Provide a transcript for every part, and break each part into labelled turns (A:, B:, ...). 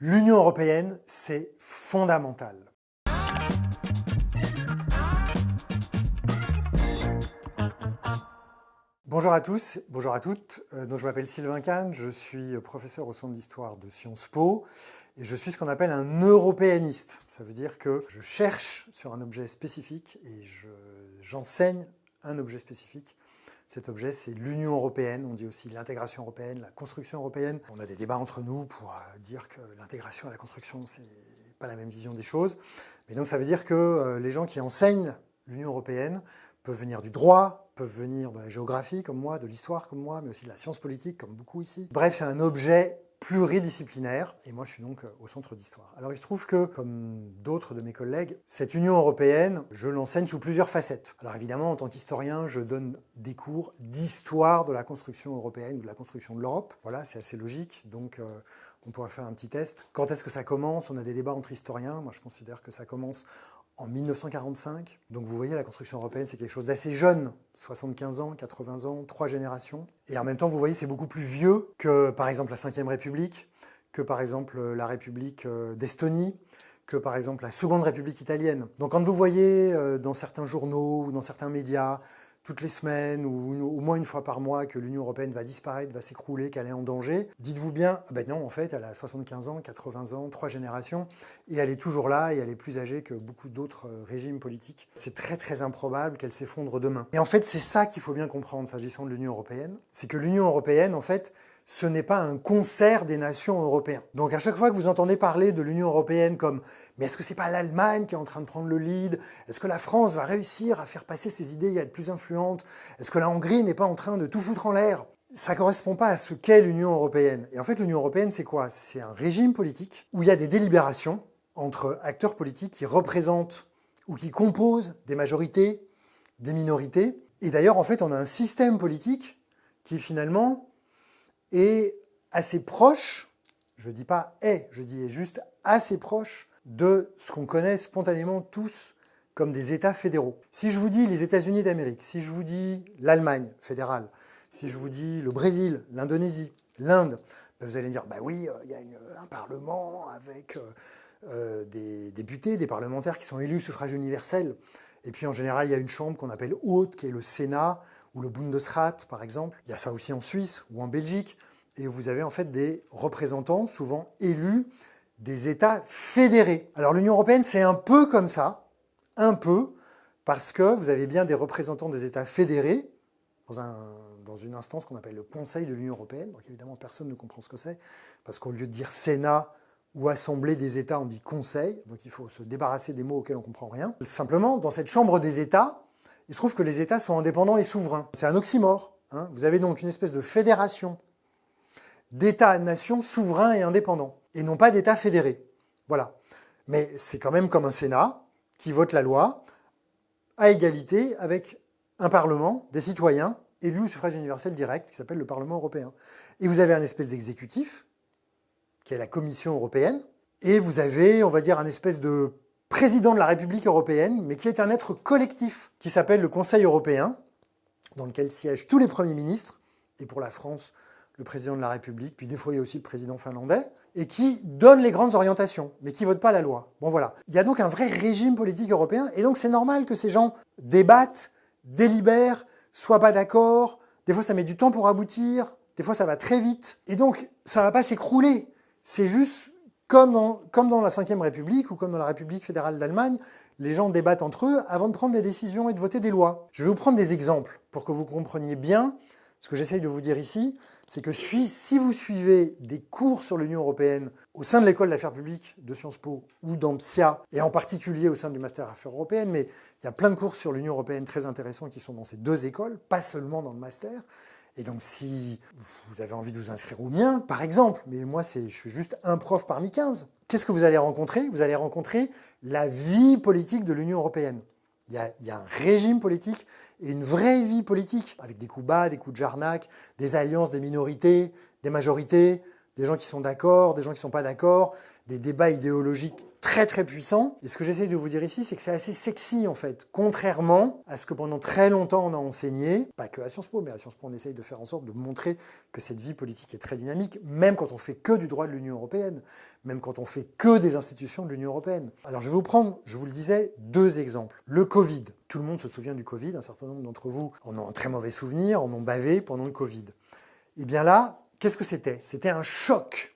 A: L'Union européenne, c'est fondamental. Bonjour à tous, bonjour à toutes. Donc je m'appelle Sylvain Kahn, je suis professeur au Centre d'Histoire de Sciences Po et je suis ce qu'on appelle un européaniste. Ça veut dire que je cherche sur un objet spécifique et j'enseigne un objet spécifique. Cet objet, c'est l'Union européenne, on dit aussi l'intégration européenne, la construction européenne. On a des débats entre nous pour dire que l'intégration et la construction, c'est pas la même vision des choses. Mais donc ça veut dire que les gens qui enseignent l'Union européenne peuvent venir du droit, peuvent venir de la géographie comme moi, de l'histoire comme moi, mais aussi de la science politique comme beaucoup ici. Bref, c'est un objet pluridisciplinaire, et moi je suis donc au centre d'histoire. Alors il se trouve que, comme d'autres de mes collègues, cette Union européenne, je l'enseigne sous plusieurs facettes. Alors évidemment, en tant qu'historien, je donne des cours d'histoire de la construction européenne ou de la construction de l'Europe. Voilà, c'est assez logique, donc on pourrait faire un petit test. Quand est-ce que ça commence? On a des débats entre historiens. Moi je considère que ça commence en 1945. Donc vous voyez, la construction européenne, c'est quelque chose d'assez jeune, 75 ans, 80 ans, 3 générations. Et en même temps, vous voyez, c'est beaucoup plus vieux que, par exemple, la Ve République, que, par exemple, la République d'Estonie, que, par exemple, la Seconde République italienne. Donc quand vous voyez dans certains journaux ou dans certains médias, toutes les semaines ou au moins une fois par mois que l'Union européenne va disparaître, va s'écrouler, qu'elle est en danger, dites-vous bien, ah ben non, en fait, elle a 75 ans, 80 ans, 3 générations, et elle est toujours là, et elle est plus âgée que beaucoup d'autres régimes politiques. C'est très très improbable qu'elle s'effondre demain. Et en fait, c'est ça qu'il faut bien comprendre s'agissant de l'Union européenne, c'est que l'Union européenne, en fait, ce n'est pas un concert des nations européennes. Donc à chaque fois que vous entendez parler de l'Union européenne comme « mais est-ce que c'est pas l'Allemagne qui est en train de prendre le lead? Est-ce que la France va réussir à faire passer ses idées et à être plus influente? Est-ce que la Hongrie n'est pas en train de tout foutre en l'air ?» Ça ne correspond pas à ce qu'est l'Union européenne. Et en fait, l'Union européenne, c'est quoi? C'est un régime politique où il y a des délibérations entre acteurs politiques qui représentent ou qui composent des majorités, des minorités. Et d'ailleurs, en fait, on a un système politique qui finalement est assez proche, je dis pas est, je dis juste assez proche de ce qu'on connaît spontanément tous comme des États fédéraux. Si je vous dis les États-Unis d'Amérique, si je vous dis l'Allemagne fédérale, si je vous dis le Brésil, l'Indonésie, l'Inde, ben vous allez dire, bah oui, il y a un parlement avec des députés, des parlementaires qui sont élus au suffrage universel. Et puis en général, il y a une chambre qu'on appelle haute, qui est le Sénat, ou le Bundesrat, par exemple. Il y a ça aussi en Suisse ou en Belgique. Et vous avez en fait des représentants, souvent élus, des États fédérés. Alors l'Union européenne, c'est un peu comme ça, un peu, parce que vous avez bien des représentants des États fédérés dans une instance qu'on appelle le Conseil de l'Union européenne. Donc évidemment, personne ne comprend ce que c'est, parce qu'au lieu de dire Sénat ou Assemblée des États, on dit Conseil. Donc il faut se débarrasser des mots auxquels on ne comprend rien. Simplement, dans cette chambre des États, il se trouve que les États sont indépendants et souverains. C'est un oxymore. Hein. Vous avez donc une espèce de fédération d'États-nations souverains et indépendants, et non pas d'États fédérés. Voilà. Mais c'est quand même comme un Sénat qui vote la loi à égalité avec un Parlement, des citoyens élus au suffrage universel direct, qui s'appelle le Parlement européen. Et vous avez un espèce d'exécutif, qui est la Commission européenne, et vous avez, on va dire, un espèce de président de la République européenne, mais qui est un être collectif, qui s'appelle le Conseil européen, dans lequel siègent tous les premiers ministres, et pour la France, le président de la République, puis des fois il y a aussi le président finlandais, et qui donne les grandes orientations, mais qui ne vote pas la loi. Bon voilà. Il y a donc un vrai régime politique européen, et donc c'est normal que ces gens débattent, délibèrent, soient pas d'accord, des fois ça met du temps pour aboutir, des fois ça va très vite, et donc ça ne va pas s'écrouler. C'est juste comme dans la Ve République ou comme dans la République fédérale d'Allemagne, les gens débattent entre eux avant de prendre des décisions et de voter des lois. Je vais vous prendre des exemples pour que vous compreniez bien ce que j'essaye de vous dire ici, c'est que si vous suivez des cours sur l'Union européenne au sein de l'école d'affaires publiques de Sciences Po ou d'AmpSIA, et en particulier au sein du Master Affaires européennes, mais il y a plein de cours sur l'Union européenne très intéressants qui sont dans ces deux écoles, pas seulement dans le Master. Et donc si vous avez envie de vous inscrire au mien, par exemple, mais moi je suis juste un prof parmi 15, qu'est-ce que vous allez rencontrer? Vous allez rencontrer la vie politique de l'Union européenne. Il y a un régime politique et une vraie vie politique, avec des coups bas, des coups de jarnac, des alliances, des minorités, des majorités, des gens qui sont d'accord, des gens qui ne sont pas d'accord, des débats idéologiques très très puissants. Et ce que j'essaie de vous dire ici, c'est que c'est assez sexy en fait, contrairement à ce que pendant très longtemps on a enseigné, pas que à Sciences Po, mais à Sciences Po on essaye de faire en sorte de montrer que cette vie politique est très dynamique, même quand on fait que du droit de l'Union européenne, même quand on fait que des institutions de l'Union européenne. Alors je vais vous prendre, je vous le disais, 2 exemples. Le Covid. Tout le monde se souvient du Covid, un certain nombre d'entre vous en ont un très mauvais souvenir, en ont bavé pendant le Covid. Et bien là, qu'est-ce que c'était? C'était un choc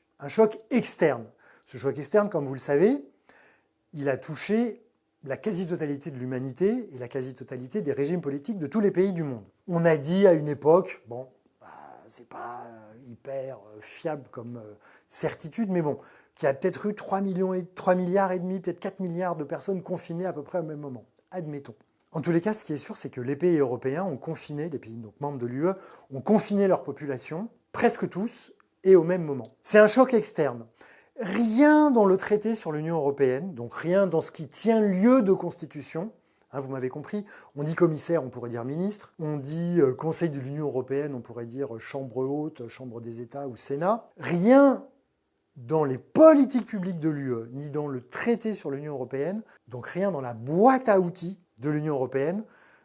A: externe. Ce choc externe, comme vous le savez, il a touché la quasi-totalité de l'humanité et la quasi-totalité des régimes politiques de tous les pays du monde. On a dit à une époque, bon, c'est pas hyper fiable comme certitude, mais bon, qu'il y a peut-être eu 3 milliards et demi, peut-être 4 milliards de personnes confinées à peu près au même moment. Admettons. En tous les cas, ce qui est sûr, c'est que les pays européens ont confiné, les pays donc membres de l'UE, ont confiné leur population, presque tous, et au même moment. C'est un choc externe. Rien dans le traité sur l'Union européenne, donc rien dans ce qui tient lieu de constitution, hein, vous m'avez compris, on dit commissaire, on pourrait dire ministre, on dit Conseil de l'Union européenne, on pourrait dire Chambre haute, Chambre des États ou Sénat. Rien dans les politiques publiques de l'UE, ni dans le traité sur l'Union européenne, donc rien dans la boîte à outils de l'Union européenne,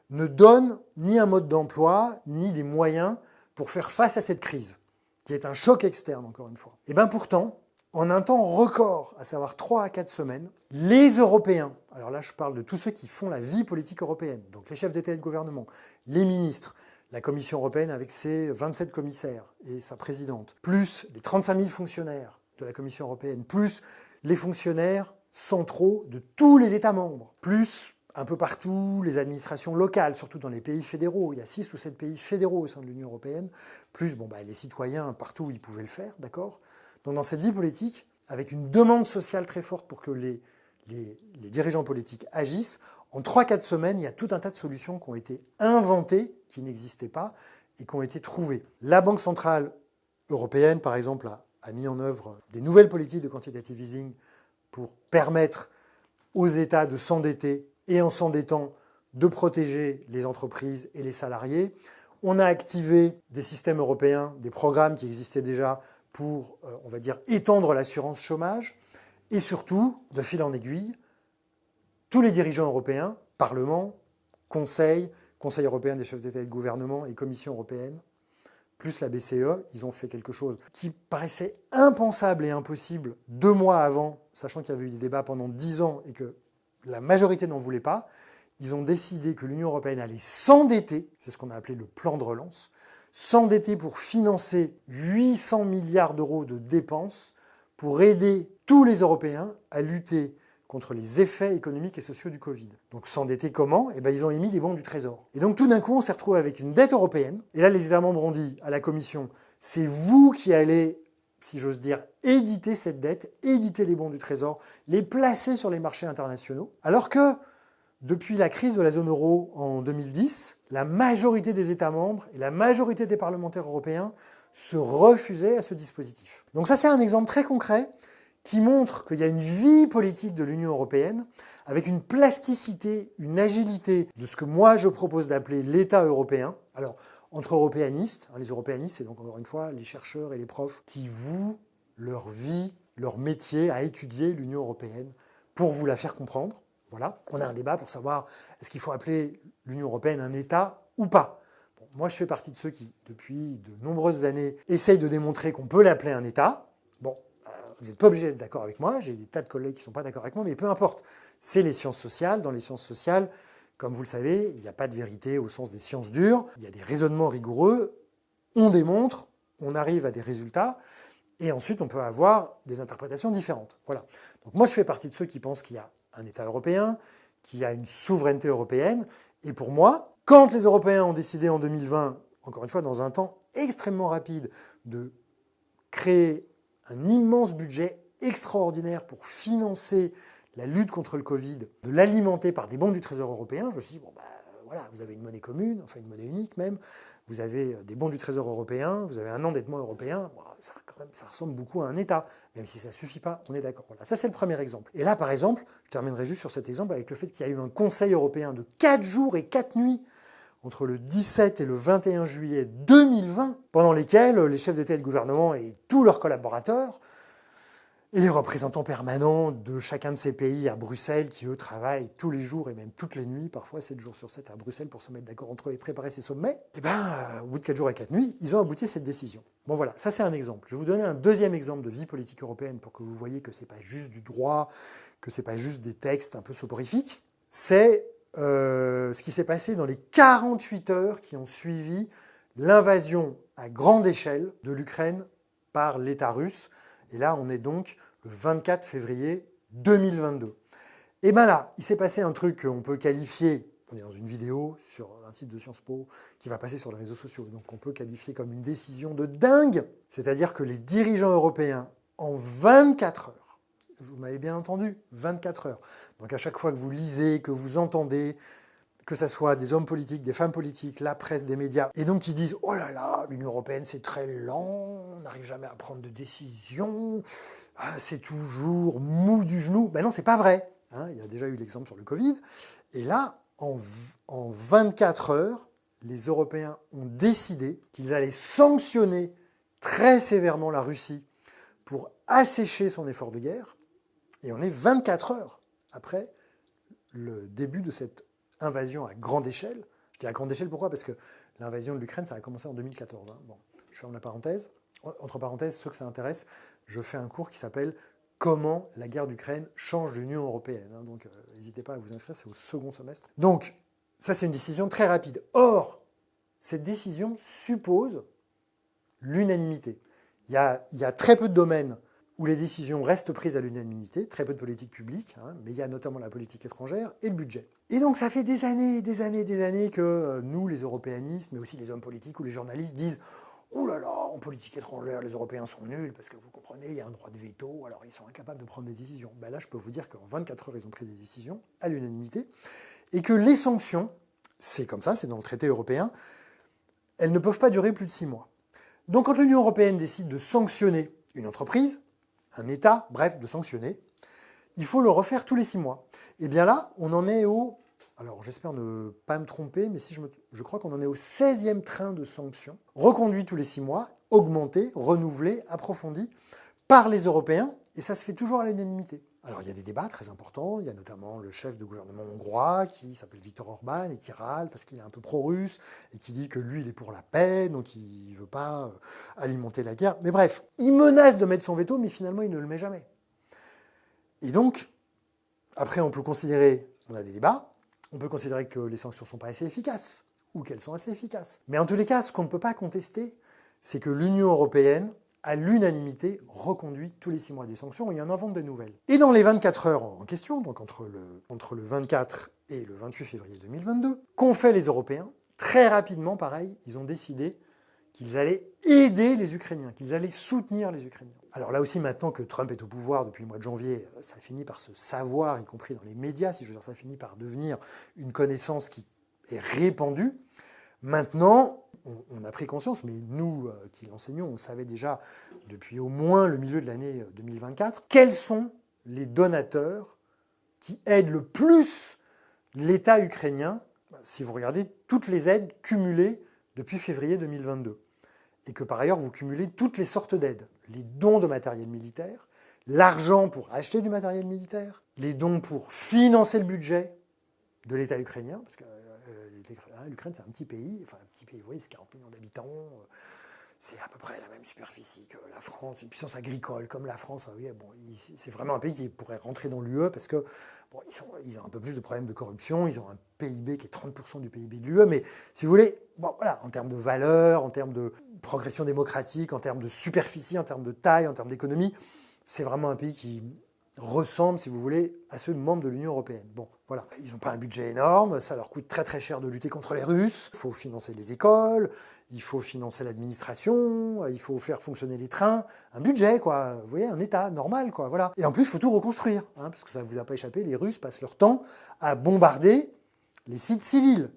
A: ne donne ni un mode d'emploi, ni des moyens pour faire face à cette crise, qui est un choc externe, encore une fois. Et bien pourtant, en un temps record, à savoir 3 à 4 semaines, les Européens, alors là je parle de tous ceux qui font la vie politique européenne, donc les chefs d'État et de gouvernement, les ministres, la Commission européenne avec ses 27 commissaires et sa présidente, plus les 35 000 fonctionnaires de la Commission européenne, plus les fonctionnaires centraux de tous les États membres, plus un peu partout les administrations locales, surtout dans les pays fédéraux. Il y a 6 ou 7 pays fédéraux au sein de l'Union européenne, plus les citoyens partout où ils pouvaient le faire, d'accord ? Donc dans cette vie politique, avec une demande sociale très forte pour que les dirigeants politiques agissent, en 3-4 semaines, il y a tout un tas de solutions qui ont été inventées, qui n'existaient pas, et qui ont été trouvées. La Banque centrale européenne, par exemple, a mis en œuvre des nouvelles politiques de quantitative easing pour permettre aux États de s'endetter et en s'endettant, de protéger les entreprises et les salariés. On a activé des systèmes européens, des programmes qui existaient déjà pour, on va dire, étendre l'assurance chômage. Et surtout, de fil en aiguille, tous les dirigeants européens, Parlement, Conseil européen des chefs d'État et de gouvernement et Commission européenne, plus la BCE, ils ont fait quelque chose qui paraissait impensable et impossible 2 mois avant, sachant qu'il y avait eu des débats pendant 10 ans et que la majorité n'en voulait pas. Ils ont décidé que l'Union européenne allait s'endetter, c'est ce qu'on a appelé le plan de relance, s'endetter pour financer 800 milliards d'euros de dépenses pour aider tous les Européens à lutter contre les effets économiques et sociaux du Covid. Donc s'endetter comment? Ils ont émis des bons du Trésor. Et donc tout d'un coup, on s'est retrouvé avec une dette européenne. Et là, les États membres ont dit à la Commission, c'est vous qui allez, si j'ose dire, éditer cette dette, éditer les bons du Trésor, les placer sur les marchés internationaux. Alors que, depuis la crise de la zone euro en 2010, la majorité des États membres et la majorité des parlementaires européens se refusaient à ce dispositif. Donc ça, c'est un exemple très concret qui montre qu'il y a une vie politique de l'Union européenne avec une plasticité, une agilité de ce que moi je propose d'appeler l'État européen. Alors, entre européanistes, les européanistes, c'est donc encore une fois les chercheurs et les profs qui vouent leur vie, leur métier à étudier l'Union européenne pour vous la faire comprendre. Voilà, on a un débat pour savoir est-ce qu'il faut appeler l'Union européenne un État ou pas. Bon, moi, je fais partie de ceux qui, depuis de nombreuses années, essayent de démontrer qu'on peut l'appeler un État. Bon, vous n'êtes pas obligé d'être d'accord avec moi, j'ai des tas de collègues qui ne sont pas d'accord avec moi, mais peu importe. C'est les sciences sociales. Dans les sciences sociales, comme vous le savez, il n'y a pas de vérité au sens des sciences dures. Il y a des raisonnements rigoureux. On démontre, on arrive à des résultats, et ensuite on peut avoir des interprétations différentes. Voilà. Donc moi, je fais partie de ceux qui pensent qu'il y a un État européen, qu'il y a une souveraineté européenne. Et pour moi, quand les Européens ont décidé en 2020, encore une fois dans un temps extrêmement rapide, de créer un immense budget extraordinaire pour financer la lutte contre le Covid, de l'alimenter par des bons du Trésor européen, je me suis dit, voilà, vous avez une monnaie commune, enfin une monnaie unique même, vous avez des bons du Trésor européen, vous avez un endettement européen, ça ressemble beaucoup à un État, même si ça ne suffit pas, on est d'accord. Voilà, ça c'est le premier exemple. Et là, par exemple, je terminerai juste sur cet exemple avec le fait qu'il y a eu un Conseil européen de 4 jours et 4 nuits entre le 17 et le 21 juillet 2020, pendant lesquels les chefs d'État et de gouvernement et tous leurs collaborateurs et les représentants permanents de chacun de ces pays à Bruxelles, qui eux travaillent tous les jours et même toutes les nuits, parfois 7 jours sur 7 à Bruxelles pour se mettre d'accord entre eux et préparer ces sommets, et au bout de 4 jours et 4 nuits, ils ont abouti à cette décision. Bon voilà, ça c'est un exemple. Je vais vous donner un deuxième exemple de vie politique européenne pour que vous voyez que c'est pas juste du droit, que c'est pas juste des textes un peu soporifiques. C'est ce qui s'est passé dans les 48 heures qui ont suivi l'invasion à grande échelle de l'Ukraine par l'État russe. Et là, on est donc le 24 février 2022. Et bien là, il s'est passé un truc qu'on peut qualifier, on est dans une vidéo sur un site de Sciences Po qui va passer sur les réseaux sociaux, donc on peut qualifier comme une décision de dingue, c'est-à-dire que les dirigeants européens, en 24 heures, vous m'avez bien entendu, 24 heures, donc à chaque fois que vous lisez, que vous entendez, que ce soit des hommes politiques, des femmes politiques, la presse, des médias, et donc qui disent « Oh là là, l'Union européenne c'est très lent, on n'arrive jamais à prendre de décision, c'est toujours mou du genou ». Ben non, c'est pas vrai. Il y a déjà eu l'exemple sur le Covid. Et là, en 24 heures, les Européens ont décidé qu'ils allaient sanctionner très sévèrement la Russie pour assécher son effort de guerre. Et on est 24 heures après le début de cette invasion à grande échelle. Je dis à grande échelle, pourquoi? Parce que l'invasion de l'Ukraine, ça a commencé en 2014. Bon, je ferme la parenthèse. Entre parenthèses, ceux que ça intéresse, je fais un cours qui s'appelle « Comment la guerre d'Ukraine change l'Union européenne ». Donc, n'hésitez pas à vous inscrire, c'est au second semestre. Donc, ça, c'est une décision très rapide. Or, cette décision suppose l'unanimité. Il y a très peu de domaines où les décisions restent prises à l'unanimité, très peu de politique publique, mais il y a notamment la politique étrangère et le budget. Et donc ça fait des années que nous, les européanistes, mais aussi les hommes politiques ou les journalistes disent « Oh là là, en politique étrangère, les Européens sont nuls, parce que vous comprenez, il y a un droit de veto, alors ils sont incapables de prendre des décisions. » Ben là, je peux vous dire qu'en 24 heures, ils ont pris des décisions à l'unanimité, et que les sanctions, c'est comme ça, c'est dans le traité européen, elles ne peuvent pas durer plus de 6 mois. Donc quand l'Union européenne décide de sanctionner une entreprise, un État, bref, de sanctionner, il faut le refaire tous les 6 mois. Et bien là, on en est au... Alors j'espère ne pas me tromper, mais si je crois qu'on en est au 16e train de sanctions, reconduit tous les 6 mois, augmenté, renouvelé, approfondi par les Européens, et ça se fait toujours à l'unanimité. Alors il y a des débats très importants, il y a notamment le chef de gouvernement hongrois qui s'appelle Viktor Orban et qui râle parce qu'il est un peu pro-russe et qui dit que lui il est pour la paix, donc il ne veut pas alimenter la guerre. Mais bref, il menace de mettre son veto, mais finalement il ne le met jamais. Et donc, après on peut considérer, on a des débats, on peut considérer que les sanctions ne sont pas assez efficaces, ou qu'elles sont assez efficaces. Mais en tous les cas, ce qu'on ne peut pas contester, c'est que l'Union européenne, à l'unanimité, reconduit tous les 6 mois des sanctions et en invente de nouvelles. Et dans les 24 heures en question, donc entre le 24 et le 28 février 2022, qu'ont fait les Européens? Très rapidement, pareil, ils ont décidé qu'ils allaient aider les Ukrainiens, qu'ils allaient soutenir les Ukrainiens. Alors là aussi, maintenant que Trump est au pouvoir depuis le mois de janvier, ça finit par se savoir, y compris dans les médias, si je veux dire, ça finit par devenir une connaissance qui est répandue. Maintenant, on a pris conscience, mais nous qui l'enseignons, on savait déjà depuis au moins le milieu de l'année 2024, quels sont les donateurs qui aident le plus l'État ukrainien, si vous regardez toutes les aides cumulées depuis février 2022. Et que par ailleurs, vous cumulez toutes les sortes d'aides. Les dons de matériel militaire, l'argent pour acheter du matériel militaire, les dons pour financer le budget de l'État ukrainien, parce que l'Ukraine, c'est un petit pays, vous voyez, c'est 40 millions d'habitants, c'est à peu près la même superficie que la France, une puissance agricole comme la France. Oui, bon, c'est vraiment un pays qui pourrait rentrer dans l'UE parce que bon, ils ont un peu plus de problèmes de corruption, ils ont un PIB qui est 30% du PIB de l'UE, mais si vous voulez, bon, voilà, en termes de valeur, en termes de progression démocratique, en termes de superficie, en termes de taille, en termes d'économie, c'est vraiment un pays qui ressemble, si vous voulez, à ceux membres de l'Union européenne. Bon, voilà. Ils n'ont pas un budget énorme, ça leur coûte très très cher de lutter contre les Russes, il faut financer les écoles, il faut financer l'administration, il faut faire fonctionner les trains, un budget, quoi, vous voyez, un État normal, quoi, voilà. Et en plus, il faut tout reconstruire, parce que ça ne vous a pas échappé, les Russes passent leur temps à bombarder les sites civils,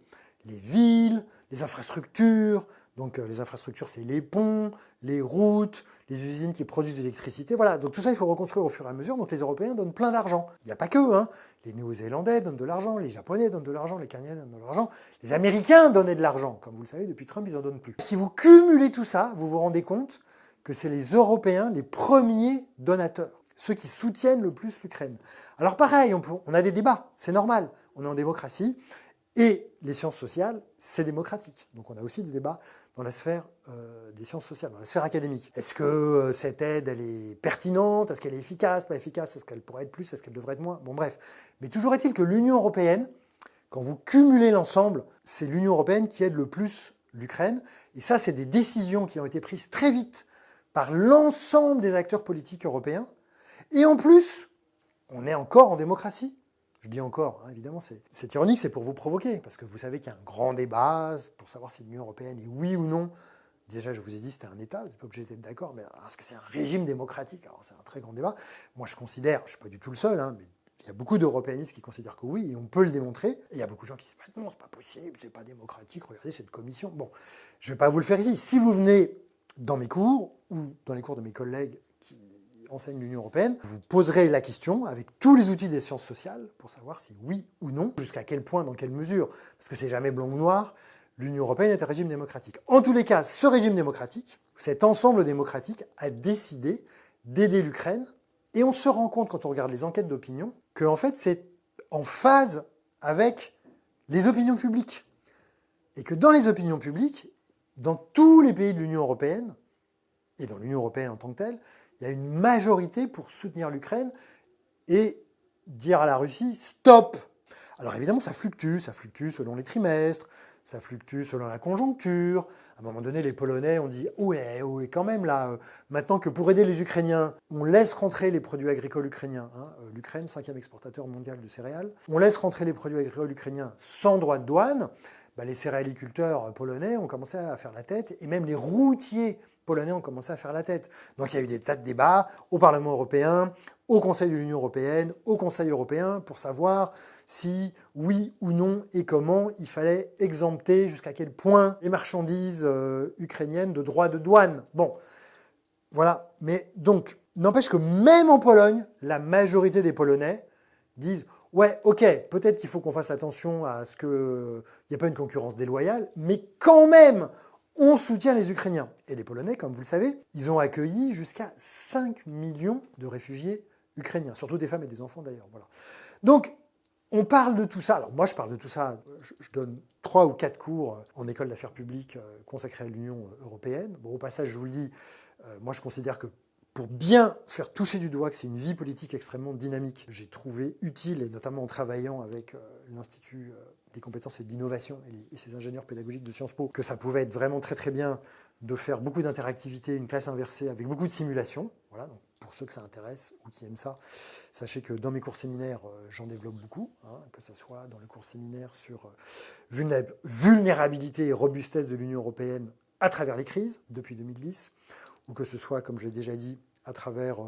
A: les villes, les infrastructures, Donc les infrastructures, c'est les ponts, les routes, les usines qui produisent de l'électricité. Voilà, donc tout ça, il faut reconstruire au fur et à mesure. Donc les Européens donnent plein d'argent. Il n'y a pas que, hein. Les Néo-Zélandais donnent de l'argent, les Japonais donnent de l'argent, les Canadiens donnent de l'argent, les Américains donnaient de l'argent. Comme vous le savez, depuis Trump, ils n'en donnent plus. Si vous cumulez tout ça, vous vous rendez compte que c'est les Européens les premiers donateurs, ceux qui soutiennent le plus l'Ukraine. Alors pareil, on a des débats, c'est normal, on est en démocratie, et les sciences sociales, c'est démocratique. Donc on a aussi des débats dans la sphère des sciences sociales, dans la sphère académique. Est-ce que cette aide, elle est pertinente? Est-ce qu'elle est efficace? Pas efficace? Est-ce qu'elle pourrait être plus? Est-ce qu'elle devrait être moins? Bon bref. Mais toujours est-il que l'Union européenne, quand vous cumulez l'ensemble, c'est l'Union européenne qui aide le plus l'Ukraine. Et ça, c'est des décisions qui ont été prises très vite par l'ensemble des acteurs politiques européens. Et en plus, on est encore en démocratie. Je dis encore, hein, évidemment, c'est ironique, c'est pour vous provoquer, parce que vous savez qu'il y a un grand débat pour savoir si l'Union européenne est oui ou non. Déjà, je vous ai dit, c'était un État, vous n'êtes pas obligé d'être d'accord, mais est-ce que c'est un régime démocratique? Alors, c'est un très grand débat. Moi, je considère, je ne suis pas du tout le seul, hein, mais il y a beaucoup d'européanistes qui considèrent que oui, et on peut le démontrer. Et il y a beaucoup de gens qui disent, bah non, c'est pas possible, c'est pas démocratique, regardez cette commission. Bon, je ne vais pas vous le faire ici. Si vous venez dans mes cours, ou dans les cours de mes collègues qui enseignent l'Union européenne, vous poserez la question avec tous les outils des sciences sociales pour savoir si oui ou non, jusqu'à quel point, dans quelle mesure, parce que c'est jamais blanc ou noir, l'Union européenne est un régime démocratique. En tous les cas, ce régime démocratique, cet ensemble démocratique a décidé d'aider l'Ukraine, et on se rend compte quand on regarde les enquêtes d'opinion que en fait c'est en phase avec les opinions publiques. Et que dans les opinions publiques, dans tous les pays de l'Union européenne, et dans l'Union européenne en tant que telle, il y a une majorité pour soutenir l'Ukraine et dire à la Russie « stop ». Alors évidemment, ça fluctue selon les trimestres, ça fluctue selon la conjoncture. À un moment donné, les Polonais ont dit « ouais, quand même là, maintenant que pour aider les Ukrainiens, on laisse rentrer les produits agricoles ukrainiens, hein, l'Ukraine, 5e exportateur mondial de céréales, on laisse rentrer les produits agricoles ukrainiens sans droit de douane », bah, les céréaliculteurs polonais ont commencé à faire la tête, et même les routiers polonais ont commencé à faire la tête. Donc il y a eu des tas de débats au Parlement européen, au Conseil de l'Union européenne, au Conseil européen, pour savoir si, oui ou non, et comment il fallait exempter, jusqu'à quel point, les marchandises ukrainiennes de droits de douane. Bon, voilà. Mais donc, n'empêche que même en Pologne, la majorité des Polonais disent « ouais, ok, peut-être qu'il faut qu'on fasse attention à ce qu'il n'y ait pas une concurrence déloyale, mais quand même, on soutient les Ukrainiens. » Et les Polonais, comme vous le savez, ils ont accueilli jusqu'à 5 millions de réfugiés ukrainiens, surtout des femmes et des enfants d'ailleurs. Voilà. Donc, on parle de tout ça. Alors moi, je parle de tout ça. Je donne 3 ou 4 cours en école d'affaires publiques consacrés à l'Union européenne. Bon, au passage, je vous le dis, moi, je considère que pour bien faire toucher du doigt que c'est une vie politique extrêmement dynamique, j'ai trouvé utile, et notamment en travaillant avec l'Institut des compétences et de l'innovation et ses ingénieurs pédagogiques de Sciences Po, que ça pouvait être vraiment très très bien de faire beaucoup d'interactivité, une classe inversée avec beaucoup de simulations. Voilà, donc pour ceux que ça intéresse ou qui aiment ça, sachez que dans mes cours séminaires, j'en développe beaucoup, hein, que ce soit dans le cours séminaire sur vulnérabilité et robustesse de l'Union européenne à travers les crises depuis 2010, ou que ce soit, comme je l'ai déjà dit, à travers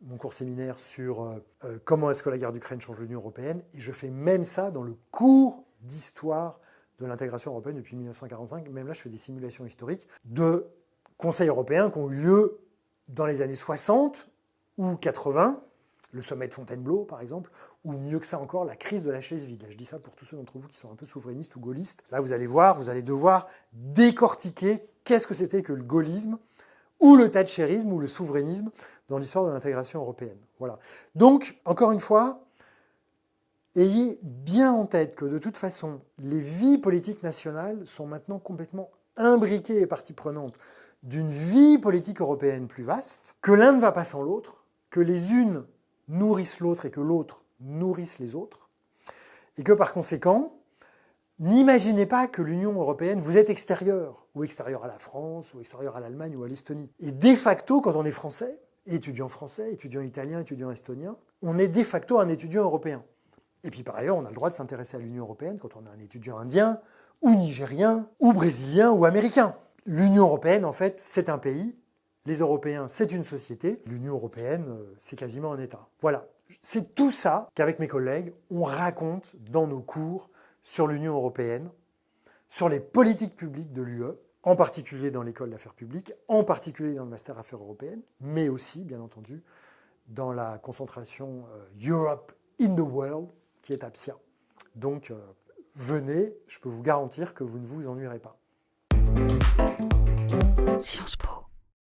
A: mon cours séminaire sur comment est-ce que la guerre d'Ukraine change l'Union européenne. Et je fais même ça dans le cours d'histoire de l'intégration européenne depuis 1945. Même là, je fais des simulations historiques de conseils européens qui ont eu lieu dans les années 60 ou 80, le sommet de Fontainebleau, par exemple, ou mieux que ça encore, la crise de la chaise vide. Là, je dis ça pour tous ceux d'entre vous qui sont un peu souverainistes ou gaullistes. Là, vous allez voir, vous allez devoir décortiquer qu'est-ce que c'était que le gaullisme, ou le thatcherisme, ou le souverainisme dans l'histoire de l'intégration européenne. Voilà. Donc, encore une fois, ayez bien en tête que de toute façon, les vies politiques nationales sont maintenant complètement imbriquées et partie prenante d'une vie politique européenne plus vaste, que l'un ne va pas sans l'autre, que les unes nourrissent l'autre et que l'autre nourrisse les autres, et que par conséquent, n'imaginez pas que l'Union européenne, vous êtes extérieur, ou extérieur à la France, ou extérieur à l'Allemagne ou à l'Estonie. Et de facto, quand on est français, étudiant italien, étudiant estonien, on est de facto un étudiant européen. Et puis par ailleurs, on a le droit de s'intéresser à l'Union européenne quand on est un étudiant indien, ou nigérien, ou brésilien, ou américain. L'Union européenne, en fait, c'est un pays. Les Européens, c'est une société. L'Union européenne, c'est quasiment un État. Voilà. C'est tout ça qu'avec mes collègues, on raconte dans nos cours sur l'Union européenne, sur les politiques publiques de l'UE, en particulier dans l'école d'affaires publiques, en particulier dans le master affaires européennes, mais aussi, bien entendu, dans la concentration Europe in the World, qui est APSIA. Donc, venez, je peux vous garantir que vous ne vous ennuierez pas.
B: Sciences Po.